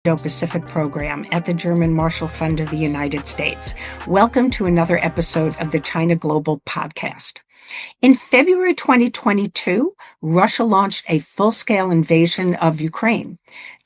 Indo-Pacific Program at the German Marshall Fund of the United States. Welcome to another episode of the China Global Podcast. In February 2022, Russia launched a full-scale invasion of Ukraine.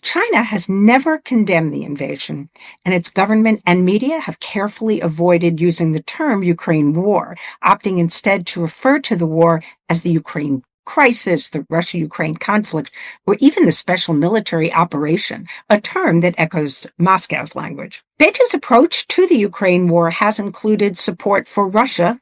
China has never condemned the invasion, and its government and media have carefully avoided using the term Ukraine war, opting instead to refer to the war as the Ukraine crisis, the Russia-Ukraine conflict, or even the special military operation, a term that echoes Moscow's language. Beijing's approach to the Ukraine war has included support for Russia,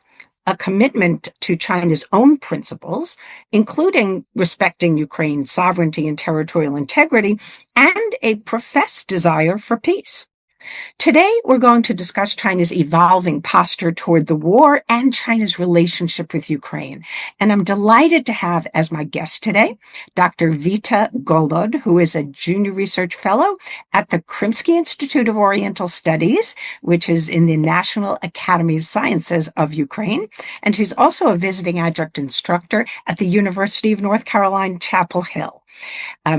a commitment to China's own principles, including respecting Ukraine's sovereignty and territorial integrity, and a professed desire for peace. Today, we're going to discuss China's evolving posture toward the war and China's relationship with Ukraine. And I'm delighted to have as my guest today, Dr. Vita Golod, who is a junior research fellow at the Krimsky Institute of Oriental Studies, which is in the National Academy of Sciences of Ukraine. And she's also a visiting adjunct instructor at the University of North Carolina, Chapel Hill.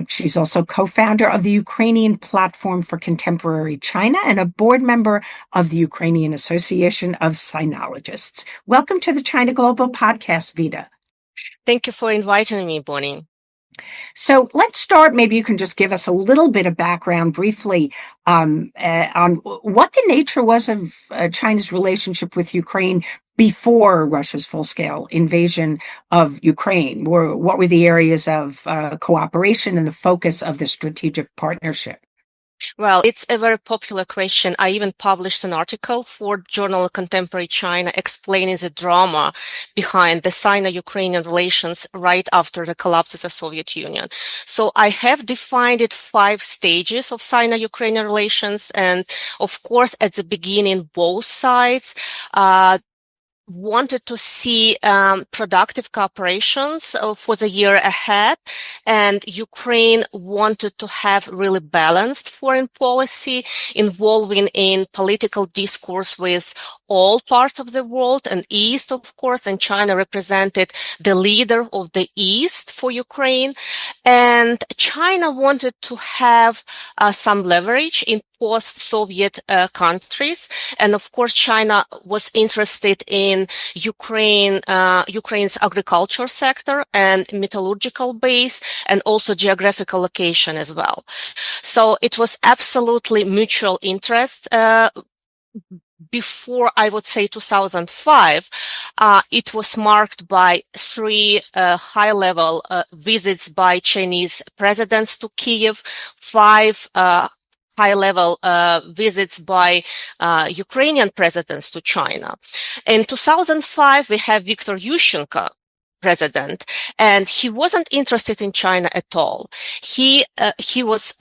She's also co-founder of the Ukrainian Platform for Contemporary China and a board member of the Ukrainian Association of Sinologists. Welcome to the China Global Podcast, Vita. Thank you for inviting me, Bonnie. So let's start. Maybe you can just give us a little bit of background briefly on what the nature was of China's relationship with Ukraine before Russia's full-scale invasion of Ukraine. What were the areas of cooperation and the focus of the strategic partnership? Well, it's a very popular question. I even published an article for journal Contemporary China explaining the drama behind the Sino-Ukrainian relations right after the collapse of the Soviet Union. So I have defined it 5 stages of Sino-Ukrainian relations. And of course, at the beginning, both sides wanted to see productive cooperations for the year ahead, and Ukraine wanted to have really balanced foreign policy involving in political discourse with all parts of the world and East, of course, and China represented the leader of the East for Ukraine. And China wanted to have some leverage in post-Soviet countries. And of course, China was interested in Ukraine's agriculture sector and metallurgical base and also geographical location as well. So it was absolutely mutual interest. Before, I would say 2005, it was marked by 3 high-level visits by Chinese presidents to Kiev, 5 high-level visits by Ukrainian presidents to China. In 2005, we have Viktor Yushchenko, president, and he wasn't interested in China at all. He was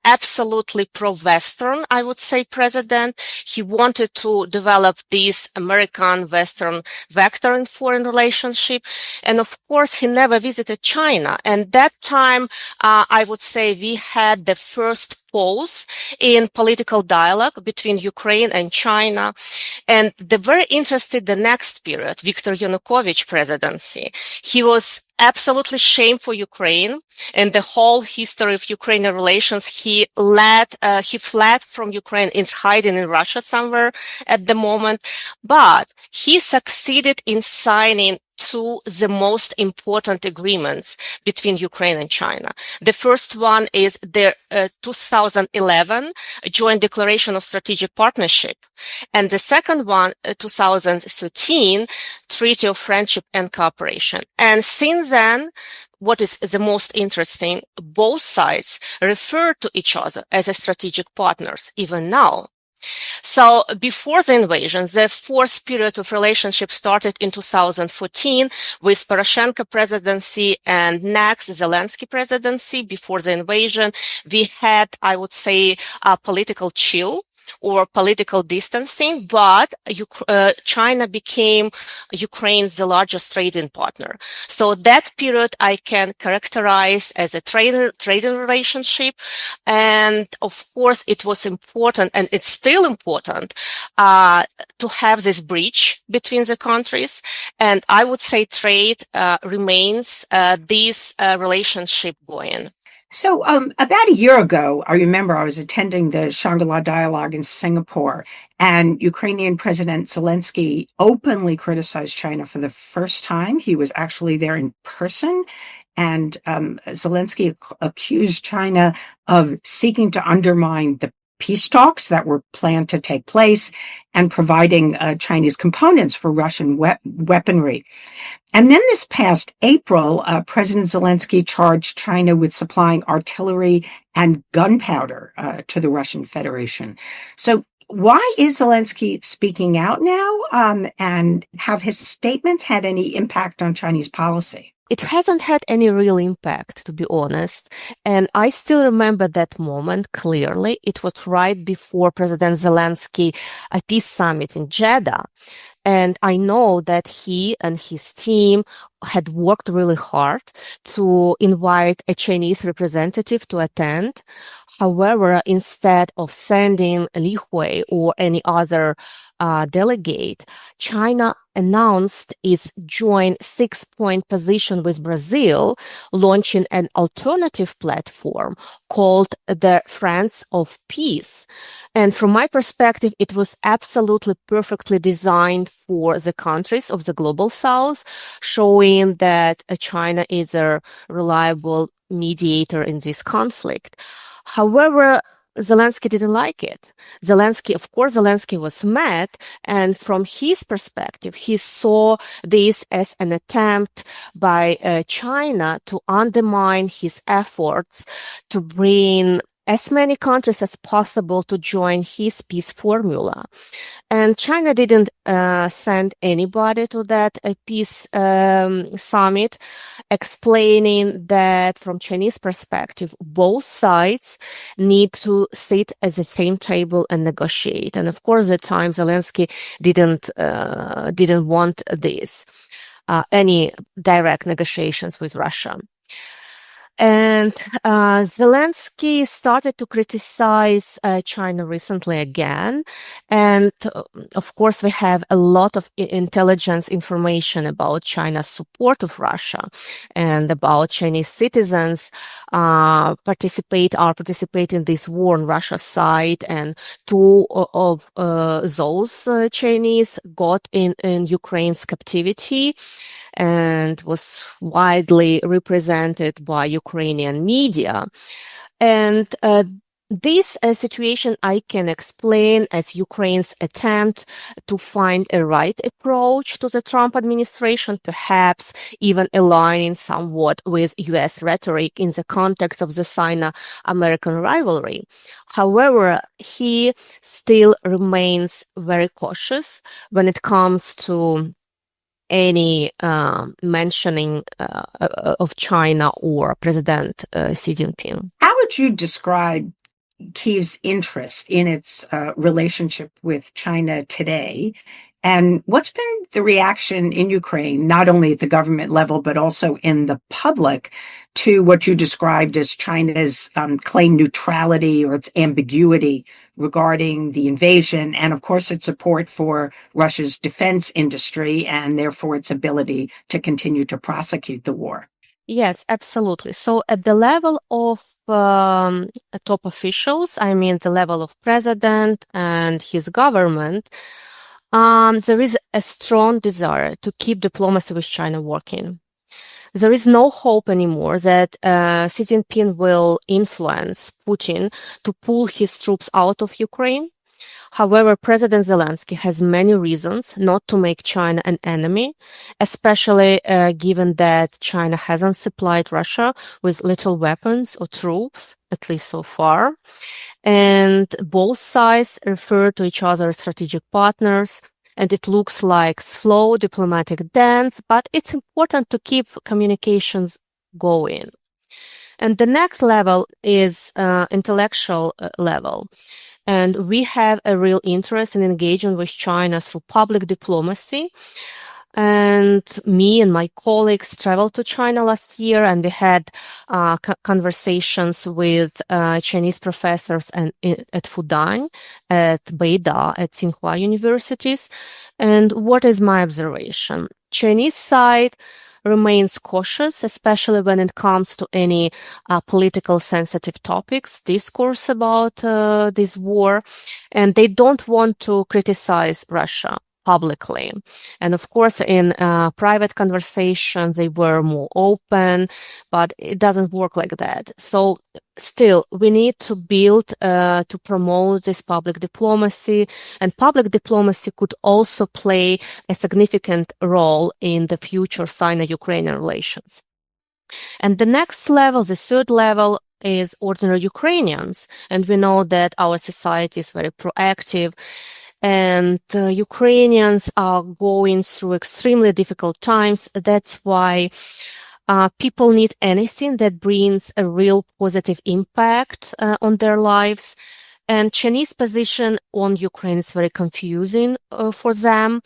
absolutely pro-Western, I would say, president. He wanted to develop this American-Western vector in foreign relationship. And of course, he never visited China. And that time, I would say we had the first pause in political dialogue between Ukraine and China. And the very interested the next period, Viktor Yanukovych presidency. He was absolutely shame for Ukraine and the whole history of Ukrainian relations. He fled from Ukraine, is hiding in Russia somewhere at the moment, but he succeeded in signing 2 the most important agreements between Ukraine and China. The first one is the 2011 Joint Declaration of Strategic Partnership, and the second one, 2013 Treaty of Friendship and Cooperation. And since then, what is the most interesting, both sides refer to each other as a strategic partners, even now. So before the invasion, the 4th period of relationship started in 2014 with Poroshenko presidency and next Zelensky presidency. Before the invasion, we had, I would say, a political chill or political distancing, but China became Ukraine's the largest trading partner. So that period I can characterize as a trading relationship. And of course, it was important, and it's still important, to have this bridge between the countries. And I would say trade remains this relationship going. So, about a year ago, I remember I was attending the Shangri-La Dialogue in Singapore, and Ukrainian President Zelensky openly criticized China for the first time. He was actually there in person, and Zelensky accused China of seeking to undermine the peace talks that were planned to take place and providing Chinese components for Russian weaponry. And then this past April, President Zelensky charged China with supplying artillery and gunpowder to the Russian Federation. So why is Zelensky speaking out now? And have his statements had any impact on Chinese policy? It hasn't had any real impact, to be honest. And I still remember that moment clearly. It was right before President Zelensky peace summit in Jeddah. And I know that he and his team had worked really hard to invite a Chinese representative to attend. However, instead of sending Li Hui or any other delegate, China announced its joint 6-point position with Brazil, launching an alternative platform called the Friends of Peace. And from my perspective, it was absolutely perfectly designed for the countries of the global south, showing that China is a reliable mediator in this conflict. However, Zelensky didn't like it. Zelensky was mad, and from his perspective, he saw this as an attempt by China to undermine his efforts to bring as many countries as possible to join his peace formula. And China didn't send anybody to that peace summit, explaining that from Chinese perspective, both sides need to sit at the same table and negotiate. And of course, at the time, Zelensky didn't want this, any direct negotiations with Russia. And Zelensky started to criticize China recently again. And of course, we have a lot of intelligence information about China's support of Russia and about Chinese citizens participate in this war on Russia's side. And two of those Chinese got in Ukraine's captivity and was widely represented by Ukrainian media. And this situation I can explain as Ukraine's attempt to find a right approach to the Trump administration, perhaps even aligning somewhat with US rhetoric in the context of the Sino-American rivalry. However, he still remains very cautious when it comes to any mentioning of China or President Xi Jinping. How would you describe Kyiv's interest in its relationship with China today? And what's been the reaction in Ukraine, not only at the government level, but also in the public, to what you described as China's claimed neutrality or its ambiguity regarding the invasion, and of course its support for Russia's defense industry and therefore its ability to continue to prosecute the war? Yes, absolutely. So at the level of top officials, I mean the level of president and his government, there is a strong desire to keep diplomacy with China working. There is no hope anymore that Xi Jinping will influence Putin to pull his troops out of Ukraine. However, President Zelensky has many reasons not to make China an enemy, especially given that China hasn't supplied Russia with lethal weapons or troops, at least so far. And both sides refer to each other as strategic partners. And it looks like slow diplomatic dance, but it's important to keep communications going. And the next level is intellectual level. And we have a real interest in engaging with China through public diplomacy. And me and my colleagues traveled to China last year, and we had conversations with Chinese professors at Fudan, at Beida, at Tsinghua universities. And what is my observation? Chinese side remains cautious, especially when it comes to any political sensitive topics, discourse about this war, and they don't want to criticize Russia publicly. And of course, in private conversations, they were more open, but it doesn't work like that. So still, we need to build to promote this public diplomacy, and public diplomacy could also play a significant role in the future Sino-Ukrainian relations. And the next level, the third level, is ordinary Ukrainians. And we know that our society is very proactive, and Ukrainians are going through extremely difficult times. That's why people need anything that brings a real positive impact on their lives. And Chinese position on Ukraine is very confusing for them.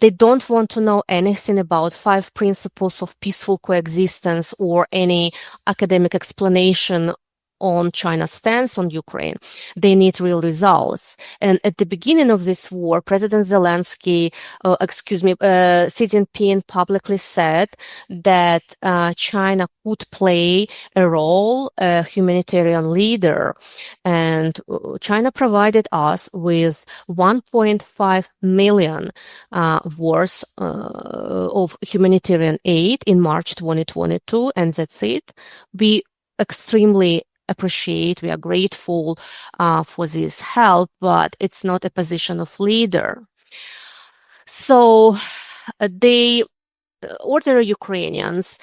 They don't want to know anything about 5 principles of peaceful coexistence or any academic explanation on China's stance on Ukraine. They need real results. And at the beginning of this war, President Xi Jinping publicly said that China could play a role, a humanitarian leader. And China provided us with 1.5 million worth of humanitarian aid in March 2022, and that's it. We extremely appreciate, we are grateful for this help, but it's not a position of leader. So the ordinary Ukrainians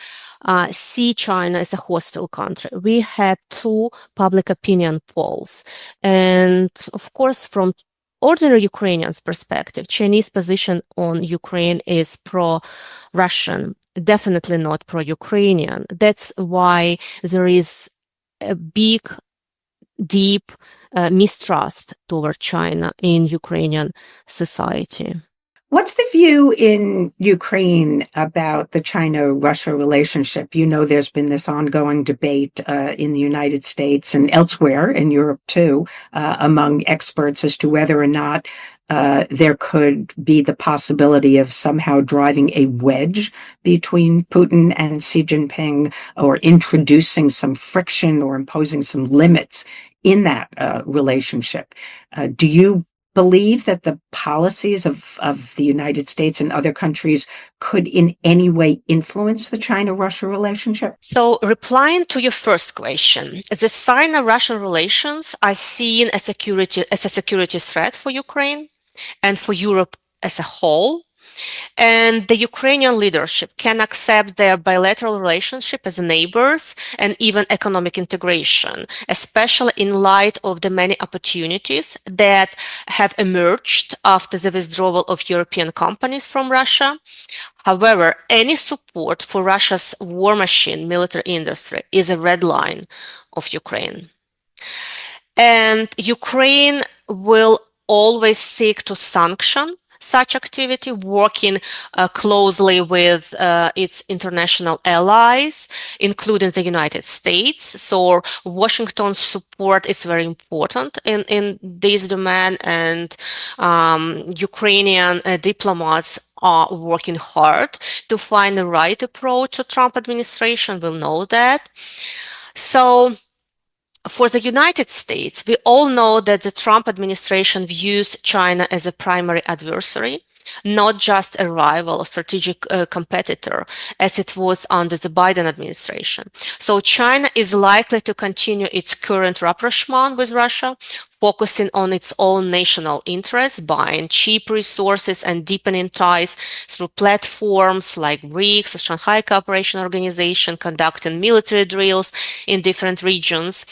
see China as a hostile country. We had 2 public opinion polls. And of course, from ordinary Ukrainians' perspective, Chinese position on Ukraine is pro-Russian, definitely not pro-Ukrainian. That's why there is a big, deep mistrust toward China in Ukrainian society. What's the view in Ukraine about the China-Russia relationship? You know, there's been this ongoing debate in the United States and elsewhere in Europe too, among experts as to whether or not there could be the possibility of somehow driving a wedge between Putin and Xi Jinping, or introducing some friction or imposing some limits in that relationship. Do you believe that the policies of the United States and other countries could in any way influence the China-Russia relationship? So, replying to your first question, the Sino-Russian relations are seen as a security threat for Ukraine and for Europe as a whole. And the Ukrainian leadership can accept their bilateral relationship as neighbors and even economic integration, especially in light of the many opportunities that have emerged after the withdrawal of European companies from Russia. However, any support for Russia's war machine military industry is a red line of Ukraine. And Ukraine will always seek to sanction such activity, working closely with its international allies, including the United States. So Washington's support is very important in this domain, and Ukrainian diplomats are working hard to find the right approach to Trump administration. We'll know that. So for the United States, we all know that the Trump administration views China as a primary adversary, not just a rival or strategic competitor, as it was under the Biden administration. So China is likely to continue its current rapprochement with Russia, focusing on its own national interests, buying cheap resources and deepening ties through platforms like BRICS, the Shanghai Cooperation Organization, conducting military drills in different regions.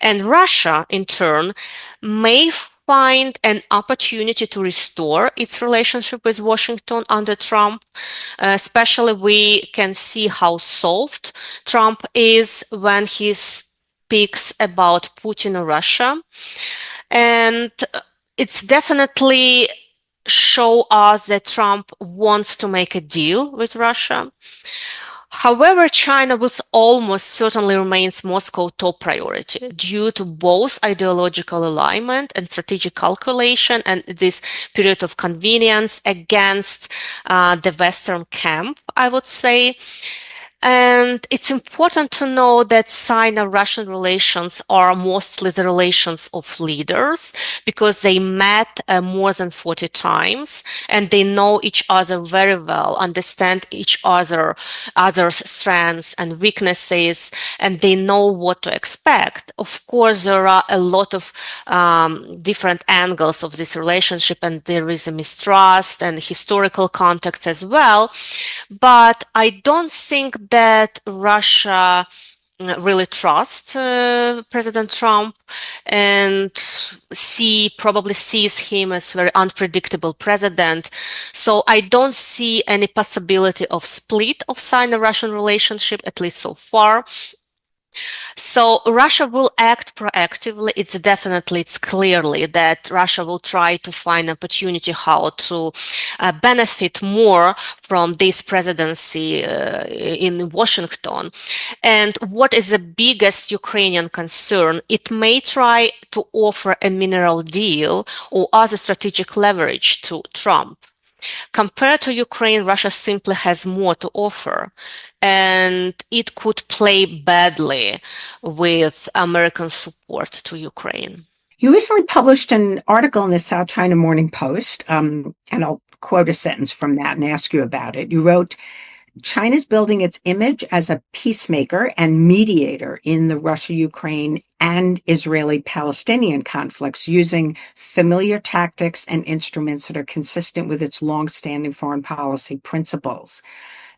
And Russia, in turn, may find an opportunity to restore its relationship with Washington under Trump. Especially, we can see how soft Trump is when he speaks about Putin or Russia. And it's definitely show us that Trump wants to make a deal with Russia. However, China will almost certainly remains Moscow's top priority due to both ideological alignment and strategic calculation and this period of convenience against the Western camp, I would say. And it's important to know that Sino-Russian relations are mostly the relations of leaders because they met more than 40 times and they know each other very well, understand each other's strengths and weaknesses, and they know what to expect. Of course, there are a lot of different angles of this relationship, and there is a mistrust and historical context as well. But I don't think that Russia really trusts President Trump and probably sees him as very unpredictable president. So I don't see any possibility of split of Sino-Russian relationship, at least so far. So Russia will act proactively. It's clearly that Russia will try to find opportunity how to benefit more from this presidency in Washington. And what is the biggest Ukrainian concern? It may try to offer a mineral deal or other strategic leverage to Trump. Compared to Ukraine, Russia simply has more to offer, and it could play badly with American support to Ukraine. You recently published an article in the South China Morning Post, and I'll quote a sentence from that and ask you about it. You wrote, China's building its image as a peacemaker and mediator in the Russia-Ukraine and Israeli-Palestinian conflicts using familiar tactics and instruments that are consistent with its long-standing foreign policy principles.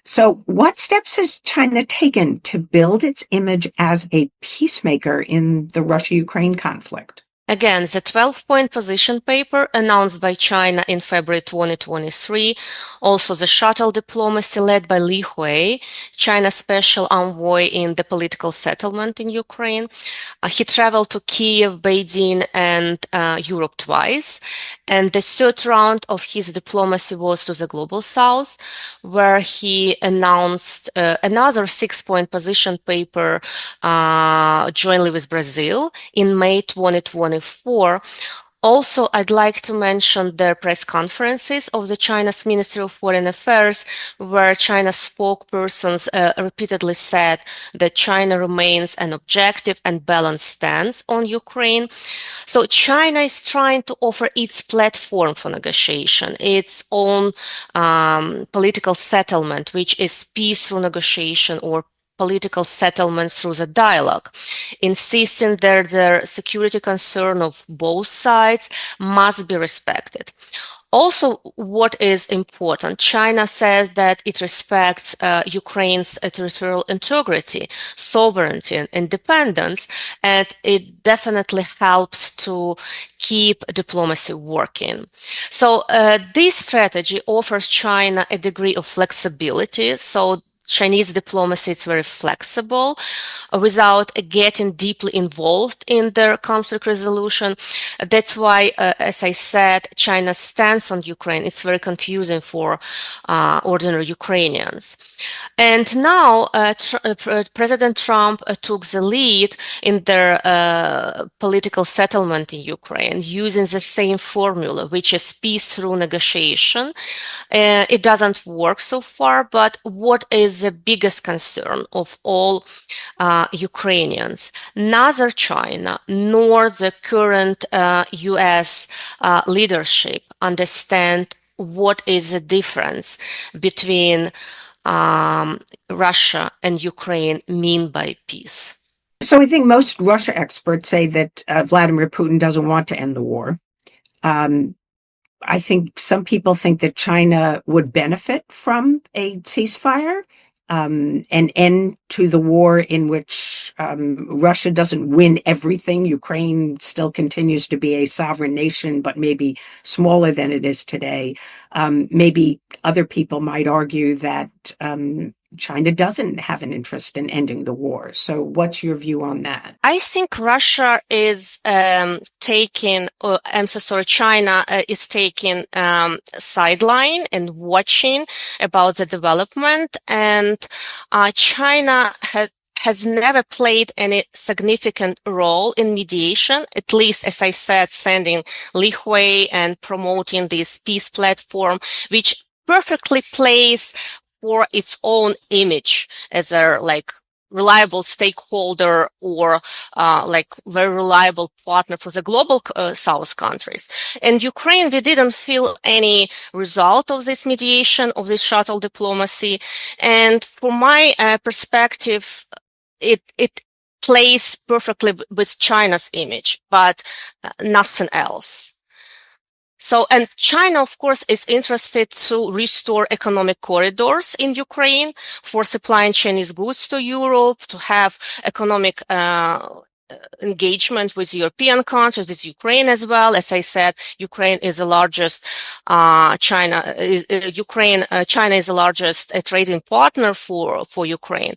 So what steps has China taken to build its image as a peacemaker in the Russia-Ukraine conflict? Again, the 12-point position paper announced by China in February 2023, also the shuttle diplomacy led by Li Hui, China's special envoy in the political settlement in Ukraine. He traveled to Kiev, Beijing, and Europe twice. And the third round of his diplomacy was to the Global South, where he announced another 6-point position paper jointly with Brazil in May 2024. Also, I'd like to mention the press conferences of the China's Ministry of Foreign Affairs, where China's spokespersons repeatedly said that China remains an objective and balanced stance on Ukraine. So China is trying to offer its platform for negotiation, its own political settlement, which is peace through negotiation or political settlements through the dialogue, insisting that the security concern of both sides must be respected. Also, what is important, China says that it respects Ukraine's territorial integrity, sovereignty, and independence, and it definitely helps to keep diplomacy working. So this strategy offers China a degree of flexibility. So Chinese diplomacy is very flexible without getting deeply involved in their conflict resolution. That's why, as I said, China's stance on Ukraine is very confusing for ordinary Ukrainians. And now President Trump took the lead in their political settlement in Ukraine using the same formula, which is peace through negotiation. It doesn't work so far, but what is the biggest concern of all Ukrainians? Neither China nor the current US leadership understand what is the difference between Russia and Ukraine mean by peace. So I think most Russia experts say that Vladimir Putin doesn't want to end the war. I think some people think that China would benefit from a ceasefire, an end to the war in which Russia doesn't win everything. Ukraine still continues to be a sovereign nation, but maybe smaller than it is today. Maybe other people might argue that China doesn't have an interest in ending the war. So what's your view on that? I think Russia is China is taking sideline and watching about the development, and China has never played any significant role in mediation, at least, as I said, sending Li Hui and promoting this peace platform, which perfectly plays for its own image as a reliable stakeholder or very reliable partner for the global South countries. In Ukraine, we didn't feel any result of this mediation, of this shuttle diplomacy. And from my perspective, it plays perfectly with China's image, but nothing else. So, and China, of course, is interested to restore economic corridors in Ukraine for supplying Chinese goods to Europe, to have economic engagement with European countries, with Ukraine as well. As I said, Ukraine is the largest, China is the largest trading partner for Ukraine.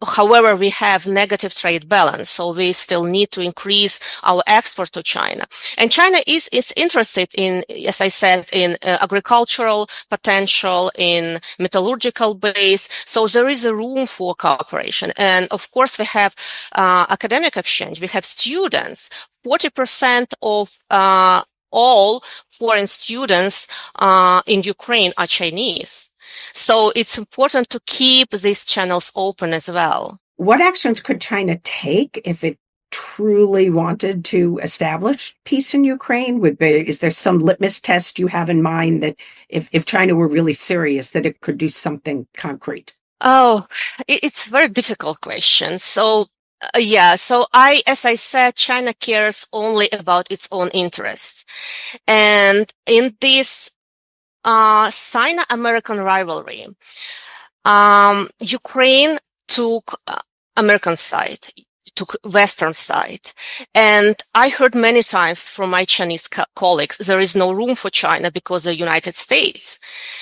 However, we have negative trade balance, so we still need to increase our exports to China. And China is interested in, as I said, in agricultural potential, in metallurgical base. So there is a room for cooperation. And of course, we have academic exchange. We have students. 40% of all foreign students in Ukraine are Chinese. So it's important to keep these channels open as well. What actions could China take if it truly wanted to establish peace in Ukraine? Is there some litmus test you have in mind that if China were really serious, that it could do something concrete? Oh, it's a very difficult question. So, as I said, China cares only about its own interests. And in this Sino-American rivalry, Ukraine took American side, took Western side. And I heard many times from my Chinese colleagues, there is no room for China because of the United States.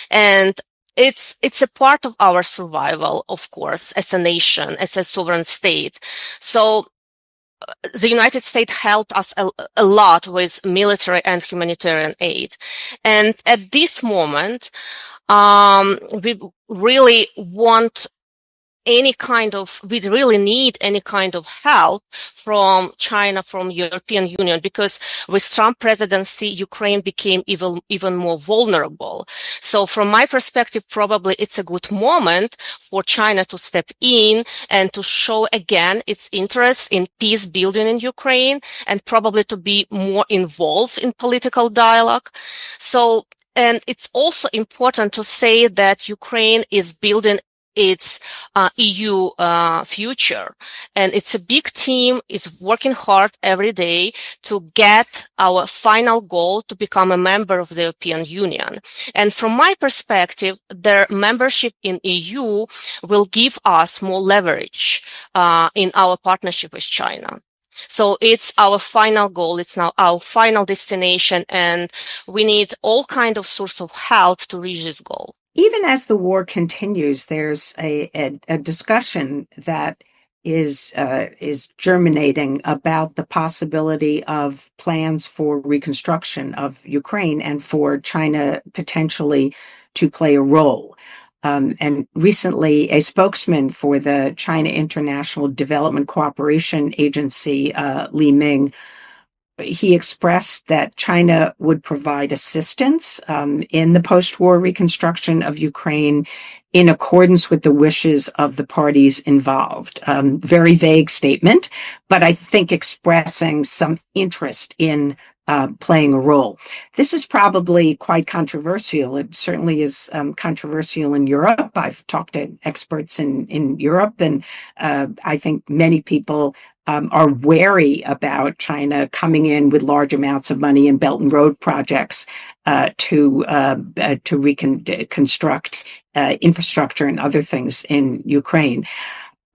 And it's a part of our survival, of course, as a nation, as a sovereign state. So the United States helped us a lot with military and humanitarian aid. And at this moment, we really need any kind of help from China, from European Union, because with Trump presidency, Ukraine became even more vulnerable. So from my perspective, probably it's a good moment for China to step in and to show again its interest in peace building in Ukraine, and probably to be more involved in political dialogue. So, and it's also important to say that Ukraine is building its EU future, and it's a big team, is working hard every day to get our final goal to become a member of the European Union. And from my perspective, their membership in EU will give us more leverage in our partnership with China. So it's our final goal. It's now our final destination, and we need all kind of source of help to reach this goal. Even as the war continues, there's a discussion that is germinating about the possibility of plans for reconstruction of Ukraine and for China potentially to play a role. And recently, a spokesman for the China International Development Cooperation Agency, Li Ming, he expressed that China would provide assistance in the post-war reconstruction of Ukraine in accordance with the wishes of the parties involved. Very vague statement, but I think expressing some interest in playing a role. This is probably quite controversial. It certainly is controversial in Europe. I've talked to experts in Europe, and I think many people are wary about China coming in with large amounts of money in Belt and Road projects to reconstruct infrastructure and other things in Ukraine.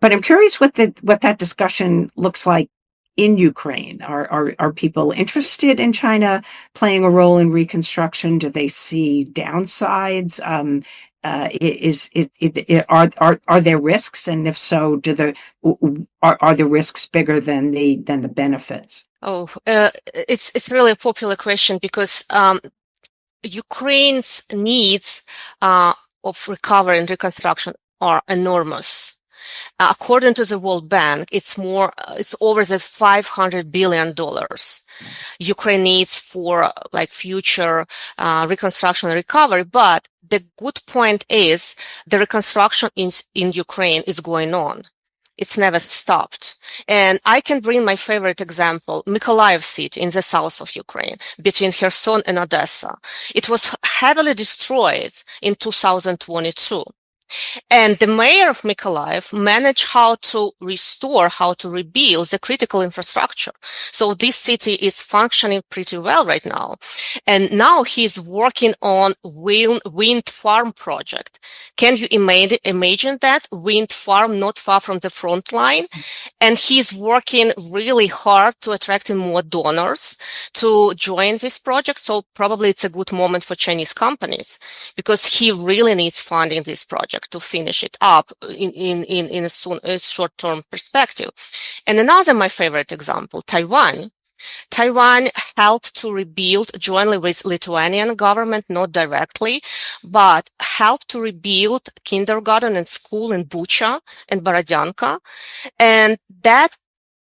But I'm curious what that discussion looks like in Ukraine. Are people interested in China playing a role in reconstruction? Do they see downsides? Are there risks, and if so, are the risks bigger than the benefits? It's really a popular question because Ukraine's needs of recovery and reconstruction are enormous. According to the World Bank, it's over the $500 billion Ukraine needs for future reconstruction and recovery. But the good point is the reconstruction in Ukraine is going on. It's never stopped. And I can bring my favorite example, Mykolaiv city in the south of Ukraine, between Kherson and Odessa. It was heavily destroyed in 2022. And the mayor of Mykolaiv managed how to restore, how to rebuild the critical infrastructure. So this city is functioning pretty well right now. And now he's working on wind farm project. Can you imagine that? Wind farm not far from the front line. And he's working really hard to attract more donors to join this project. So probably it's a good moment for Chinese companies because he really needs funding this project to finish it up in a short-term perspective. And another my favorite example, Taiwan. Taiwan helped to rebuild jointly with Lithuanian government, not directly, but helped to rebuild kindergarten and school in Bucha and Borodyanka. And that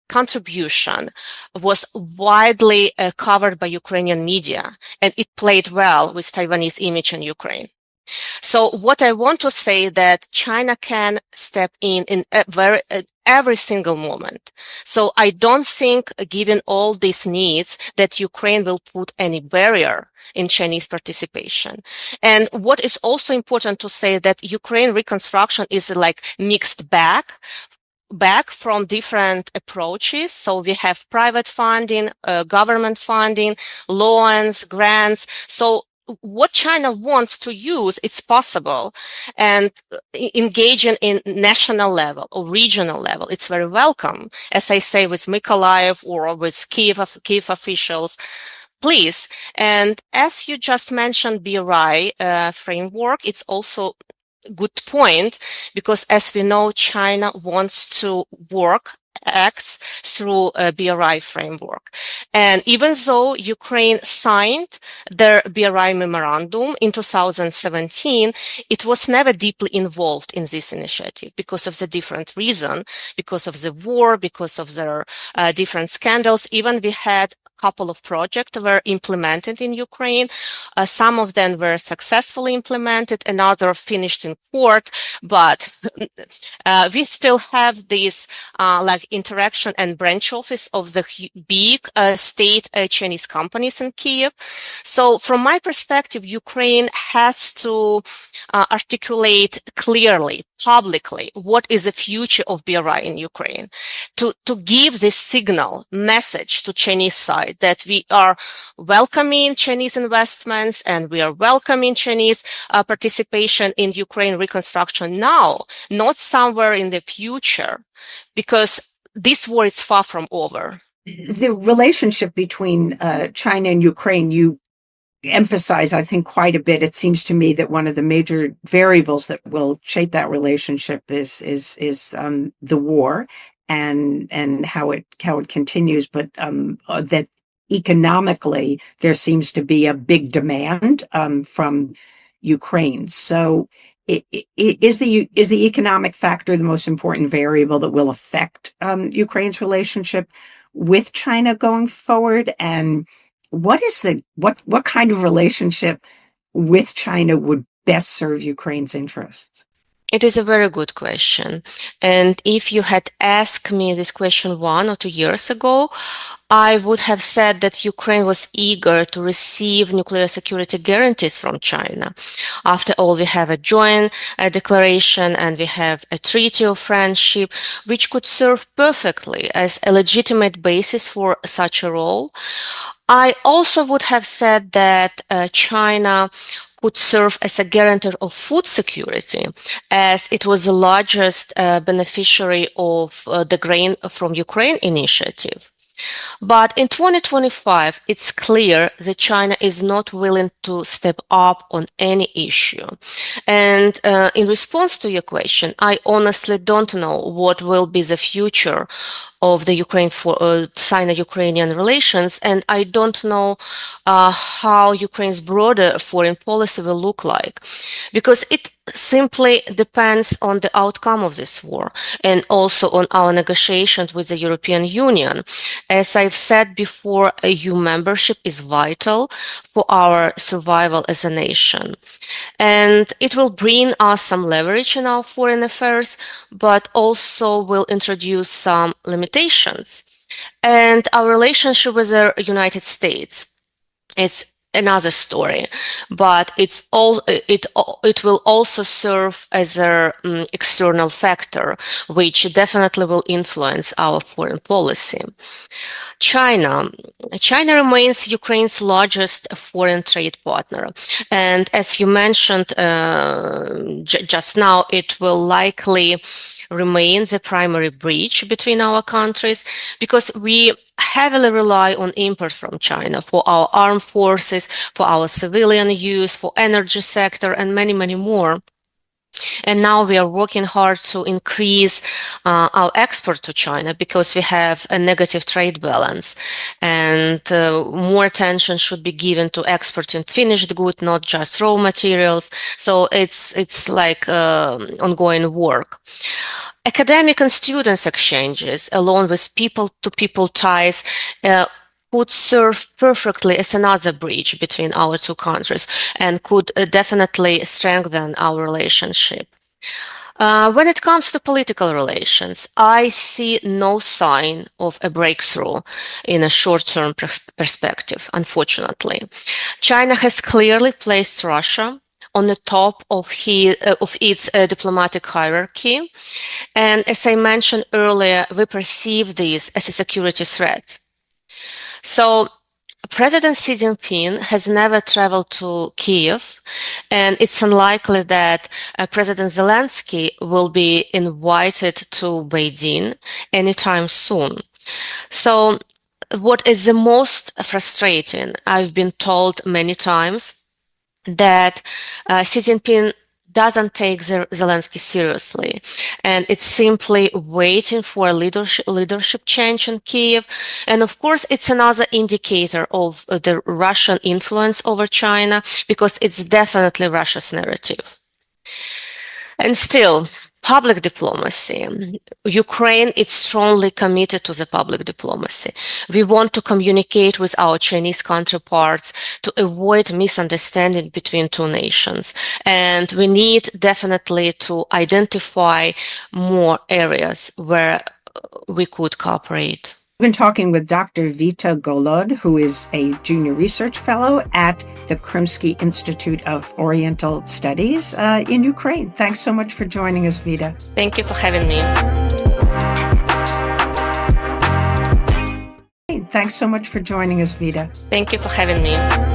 contribution was widely covered by Ukrainian media, and it played well with Taiwanese image in Ukraine. So what I want to say that China can step in every single moment. So I don't think, given all these needs, that Ukraine will put any barrier in Chinese participation. And what is also important to say that Ukraine reconstruction is mixed bag from different approaches. So we have private funding, government funding, loans, grants. So what China wants to use, it's possible, and engaging in national level or regional level, it's very welcome. As I say, with Mykolaiv or with Kyiv officials, please. And as you just mentioned, BRI framework, it's also a good point because, as we know, China wants to acts through a BRI framework. And even though Ukraine signed their BRI memorandum in 2017, it was never deeply involved in this initiative because of the different reason, because of the war, because of their different scandals. Even we had couple of projects were implemented in Ukraine. Some of them were successfully implemented and others finished in court, but we still have this interaction and branch office of the big state Chinese companies in Kyiv. So from my perspective, Ukraine has to articulate clearly, publicly, what is the future of BRI in Ukraine, to give this signal message to Chinese side that we are welcoming Chinese investments and we are welcoming Chinese participation in Ukraine reconstruction now, not somewhere in the future, because this war is far from over. The relationship between China and Ukraine, you emphasize, I think, quite a bit. It seems to me that one of the major variables that will shape that relationship is the war and how it continues, but that economically there seems to be a big demand from Ukraine. So is the economic factor the most important variable that will affect Ukraine's relationship with China going forward? And what kind of relationship with China would best serve Ukraine's interests? It is a very good question. And if you had asked me this question 1 or 2 years ago, I would have said that Ukraine was eager to receive nuclear security guarantees from China. After all, we have a joint declaration and we have a treaty of friendship, which could serve perfectly as a legitimate basis for such a role. I also would have said that China could serve as a guarantor of food security, as it was the largest beneficiary of the grain from Ukraine initiative. But in 2025, it's clear that China is not willing to step up on any issue. And in response to your question, I honestly don't know what will be the future of the Sino-Ukrainian relations, and I don't know how Ukraine's broader foreign policy will look like, because it simply depends on the outcome of this war and also on our negotiations with the European Union. As I've said before, EU membership is vital for our survival as a nation. And it will bring us some leverage in our foreign affairs, but also will introduce some limitations. And our relationship with the United States, it's another story, but it will also serve as an external factor, which definitely will influence our foreign policy. China remains Ukraine's largest foreign trade partner. And as you mentioned just now, it will likely remain the primary bridge between our countries, because we heavily rely on import from China for our armed forces, for our civilian use, for energy sector, and many, many more. And now we are working hard to increase our export to China, because we have a negative trade balance, and more attention should be given to exporting finished goods, not just raw materials. So it's like ongoing work. Academic and students exchanges, along with people-to-people ties, would serve perfectly as another bridge between our two countries and could definitely strengthen our relationship. When it comes to political relations, I see no sign of a breakthrough in a short-term perspective, unfortunately. China has clearly placed Russia on the top of its diplomatic hierarchy. And as I mentioned earlier, we perceive this as a security threat. So President Xi Jinping has never traveled to Kiev, and it's unlikely that President Zelensky will be invited to Beijing anytime soon. So what is the most frustrating, I've been told many times, that Xi Jinping doesn't take Zelensky seriously, and it's simply waiting for a leadership change in Kiev. And of course, it's another indicator of the Russian influence over China, because it's definitely Russia's narrative. And still, public diplomacy. Ukraine is strongly committed to the public diplomacy. We want to communicate with our Chinese counterparts to avoid misunderstanding between two nations. And we need definitely to identify more areas where we could cooperate. We've been talking with Dr. Vita Golod, who is a junior research fellow at the Krymsky Institute of Oriental Studies in Ukraine. Thanks so much for joining us, Vita. Thank you for having me. Thanks so much for joining us, Vita. Thank you for having me.